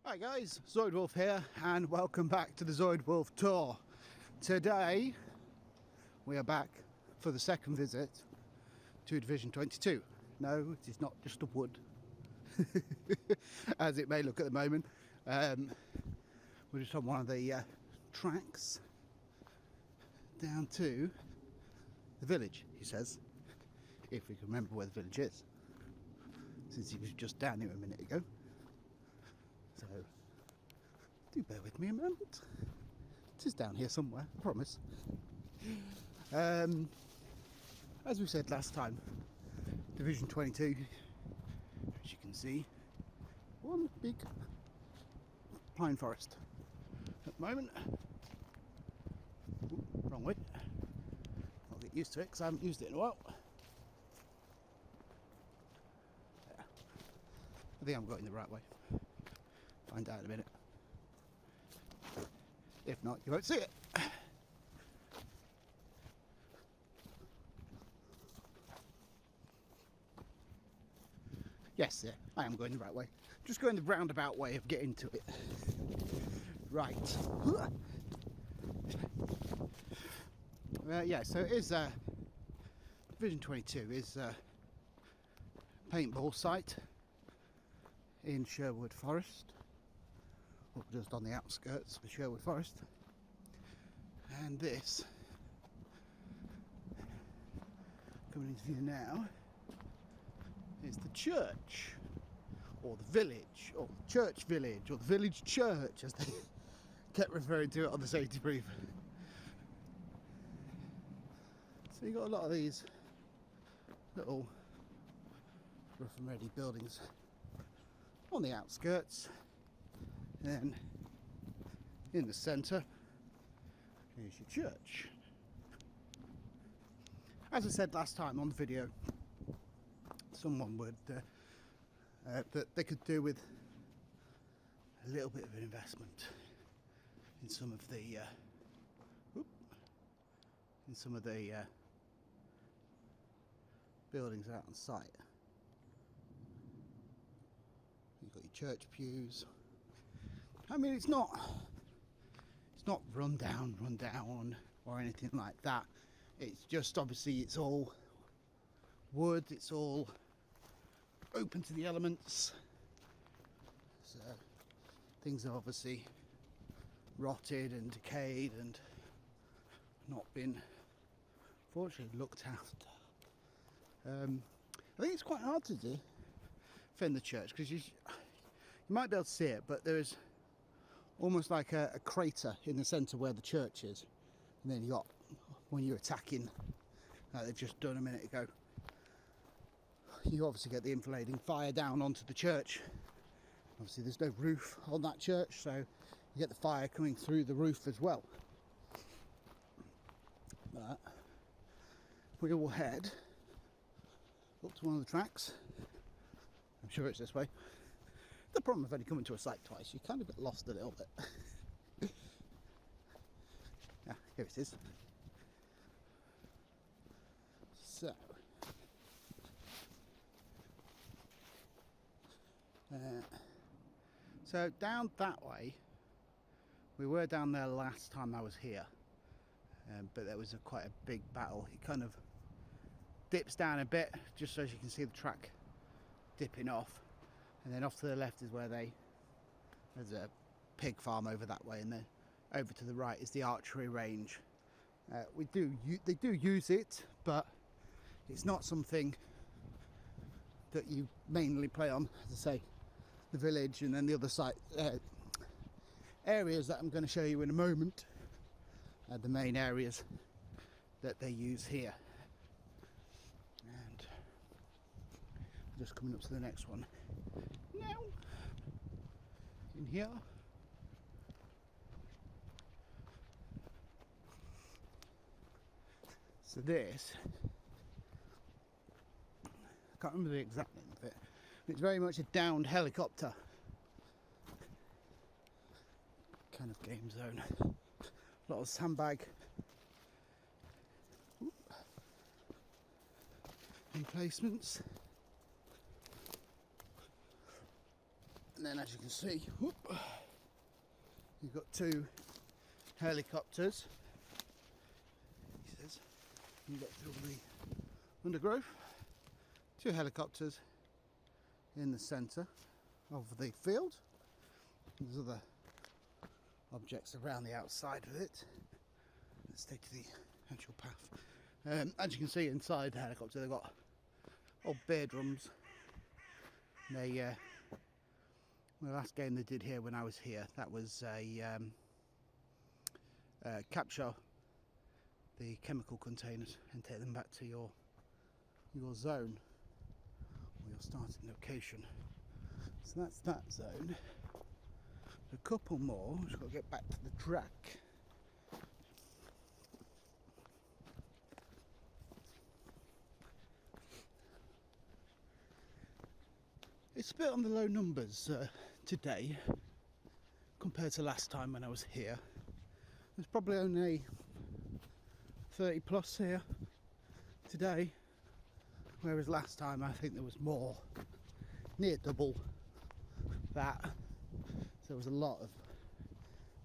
Hi guys, Zoidwolf here and welcome back to the Zoidwolf Tour. Today we are back for the second visit to Division 22. No, it is not just a wood as it may look at the moment. We're just on one of the tracks down to the village, he says, if we can remember where the village is, since he was just down here a minute ago. So, do bear with me a moment. It is down here somewhere, I promise. As we said last time, Division 22, as you can see, one big pine forest at the moment. Ooh, wrong way. I'll get used to it because I haven't used it in a while. Yeah. I think I'm going the right way. Find out in a minute. If not, you won't see it. Yes, yeah, I am going the right way. Just going the roundabout way of getting to it. Right. Yeah, so it is Division 22 is a paintball site in Sherwood Forest. Up just on the outskirts of Sherwood Forest. And this, coming into view now, is the church, or the village, or the church village, or the village church, as they kept referring to it on the safety brief. So you got a lot of these little rough and ready buildings on the outskirts. Then in the centre is your church. As I said last time on the video, someone would that they could do with a little bit of an investment in some of the buildings out on site. You've got your church pews. I mean, it's not run down or anything like that. It's just, obviously, it's all wood, it's all open to the elements. So things are obviously rotted and decayed and not been fortunately looked after. I think it's quite hard to defend the church because you might be able to see it, but there is almost like a crater in the centre where the church is, and then you got, when you're attacking like they've just done a minute ago, you obviously get the inflating fire down onto the church. Obviously there's no roof on that church, so you get the fire coming through the roof as well. But we will head up to one of the tracks. I'm sure it's this way. The problem of only coming to a site twice, you kind of get lost a little bit. Yeah, here it is. So down that way, we were down there last time I was here, but there was quite a big battle. It kind of dips down a bit, just so as you can see the track dipping off. And then off to the left is where there's a pig farm over that way, and then over to the right is the archery range. They do use it, but it's not something that you mainly play on. As I say, the village and then the other side areas that I'm going to show you in a moment are the main areas that they use here. And just coming up to the next one now, in here. So this, I can't remember the exact name of it, but it's very much a downed helicopter kind of game zone. A lot of sandbag emplacements. And then, as you can see, whoop, you've got two helicopters. He says, you get through the undergrowth. Two helicopters in the centre of the field. There's other objects around the outside of it. Let's take to the actual path. As you can see inside the helicopter, they've got old beer drums. They, the last game they did here when I was here, that was a capture the chemical containers and take them back to your zone or your starting location. So that's that zone. A couple more. Just got to get back to the track. It's a bit on the low numbers today compared to last time when I was here. There's probably only 30 plus here today, whereas last time I think there was more, near double that. So there was a lot of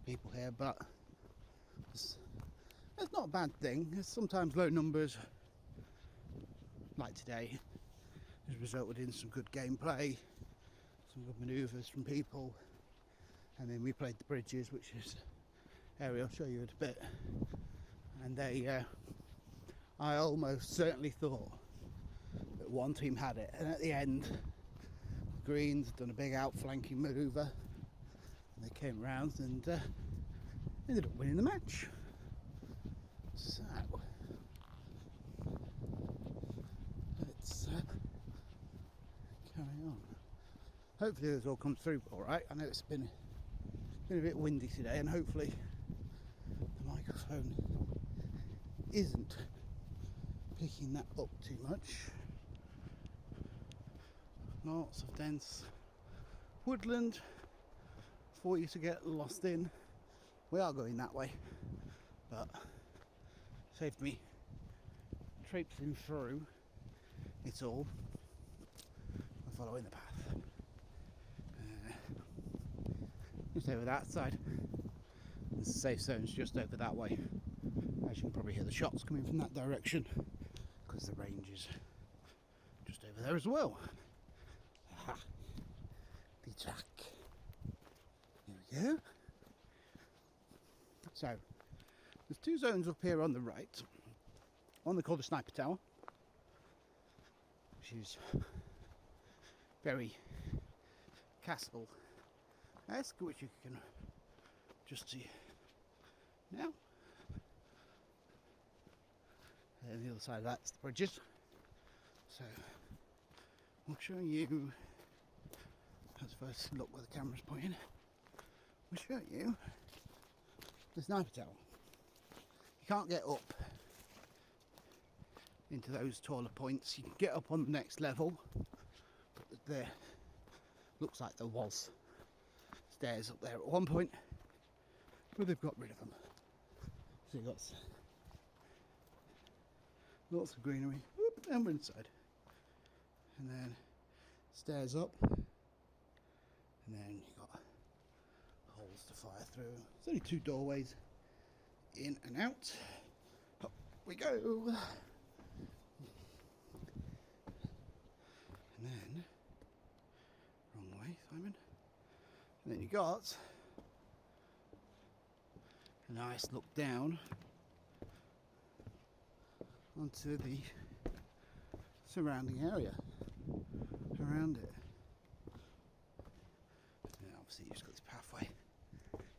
people here, but it's not a bad thing. There's sometimes low numbers, like today, has resulted in some good gameplay, some good manoeuvres from people, and then we played the bridges, which is area I'll show you in a bit. And I almost certainly thought that one team had it, and at the end, the Greens had done a big outflanking manoeuvre, and they came round and ended up winning the match. So let's carry on. Hopefully this all comes through all right. I know it's been a bit windy today, and hopefully the microphone isn't picking that up too much. Lots of dense woodland for you to get lost in. We are going that way, but saved me traipsing through it all and following the path. Just over that side. The safe zone's just over that way. As you can probably hear the shots coming from that direction, because the range is just over there as well. Aha. The track. Here we go. So, there's two zones up here on the right. One they call the Sniper Tower, which is very castle-esque, which you can just see now. And the other side of that's the bridges. So we'll show you, let's first look where the camera's pointing. We'll show you the Sniper Tower. You can't get up into those taller points. You can get up on the next level, but there looks like there was stairs up there at one point, but they've got rid of them. So you've got lots of greenery. Whoop, and we're inside. And then stairs up, and then you've got holes to fire through. There's only two doorways in and out. Up we go. And then, wrong way, Simon. And then you got a nice look down onto the surrounding area around it. And obviously you've just got this pathway.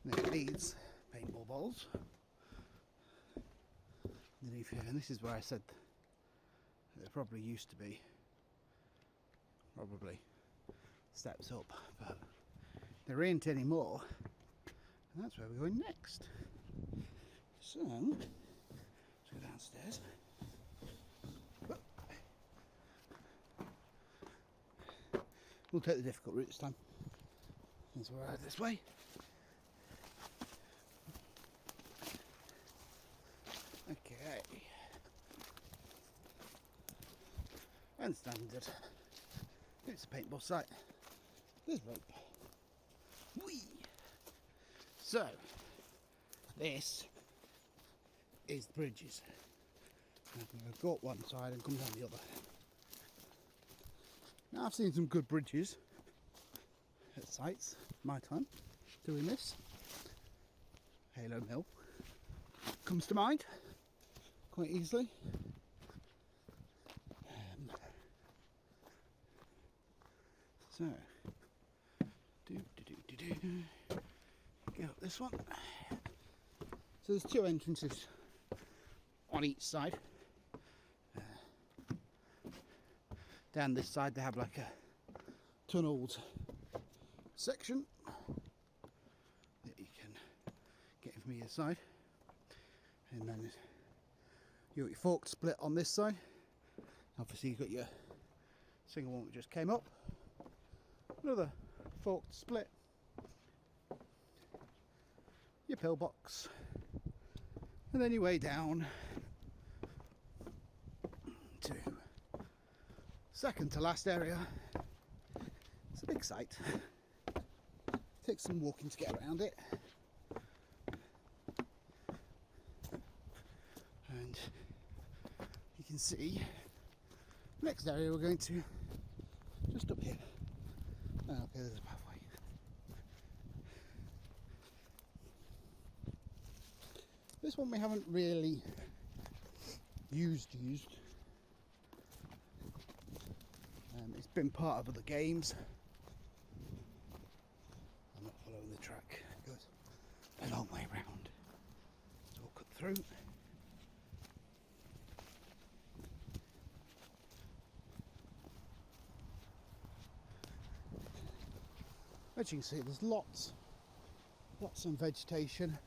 And then it leads paintball balls underneath here, and this is where I said there probably used to be steps up, but there ain't any more, and that's where we're going next. So let's go downstairs. We'll take the difficult route this time, since we're out this way. Okay. And standard. It's a paintball site. There's rope. So, this is the bridges. I'm going to go up one side and come down the other. Now, I've seen some good bridges at sites my time doing this. Halo Mill comes to mind quite easily. So, get up this one. So there's two entrances on each side. Down this side they have like a tunnelled section that you can get from either side, and then you've got your forked split on this side. Obviously you've got your single one that just came up, another forked split, your pillbox, and then your way down to second to last area. It's a big site. Takes some walking to get around it. And you can see next area we're going to just up here. Oh, okay, there's a pathway. This one we haven't really used. It's been part of other games. I'm not following the track. It goes a long way round. It's all cut through. As you can see, there's lots of vegetation,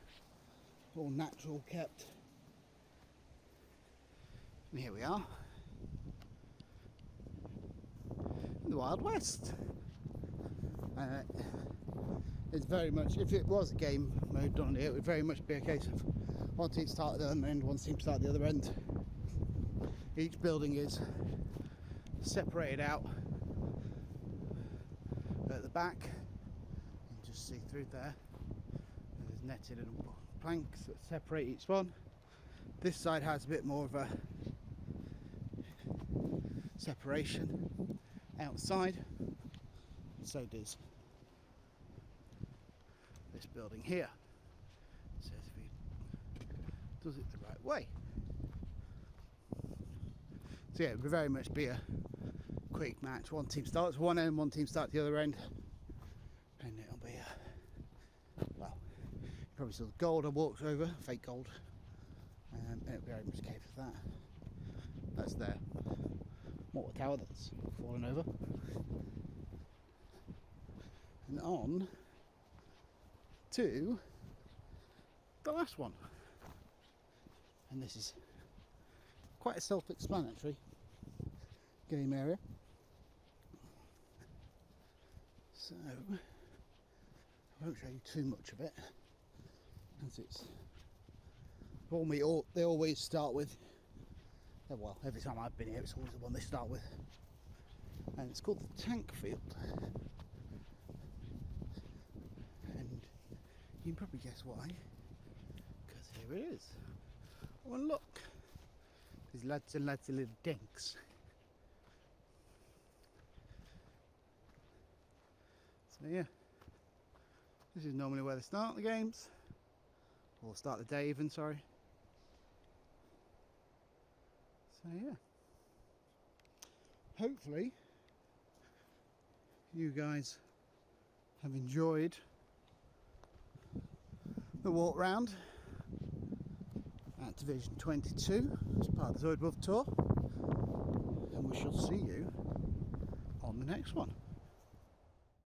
all natural kept. And here we are. The Wild West. It's very much, if it was a game mode on here, it would very much be a case of one team start at the other end, one team start at the other end. Each building is separated out at the back. You can just see through there. There's netted and planks that separate each one. This side has a bit more of a separation outside, so does this building here. It says if he does it the right way. So yeah, it would very much be a quick match. One team starts one end, one team starts the other end, and it'll be well, you probably saw the gold I walked over, fake gold, and it'll be very much a case of that. That's there. Water tower that's fallen over, and on to the last one, and this is quite a self-explanatory game area. So I won't show you too much of it, as it's they always start with. Well, every time I've been here, it's always the one they start with, and it's called the tank field. And you can probably guess why, because here it is. Oh, and look, there's lots and lots of little dinks. So yeah, this is normally where they start the games, or start the day even, sorry. So yeah, hopefully you guys have enjoyed the walk round at Division 22 as part of the Zoidwolf Tour, and we shall see you on the next one.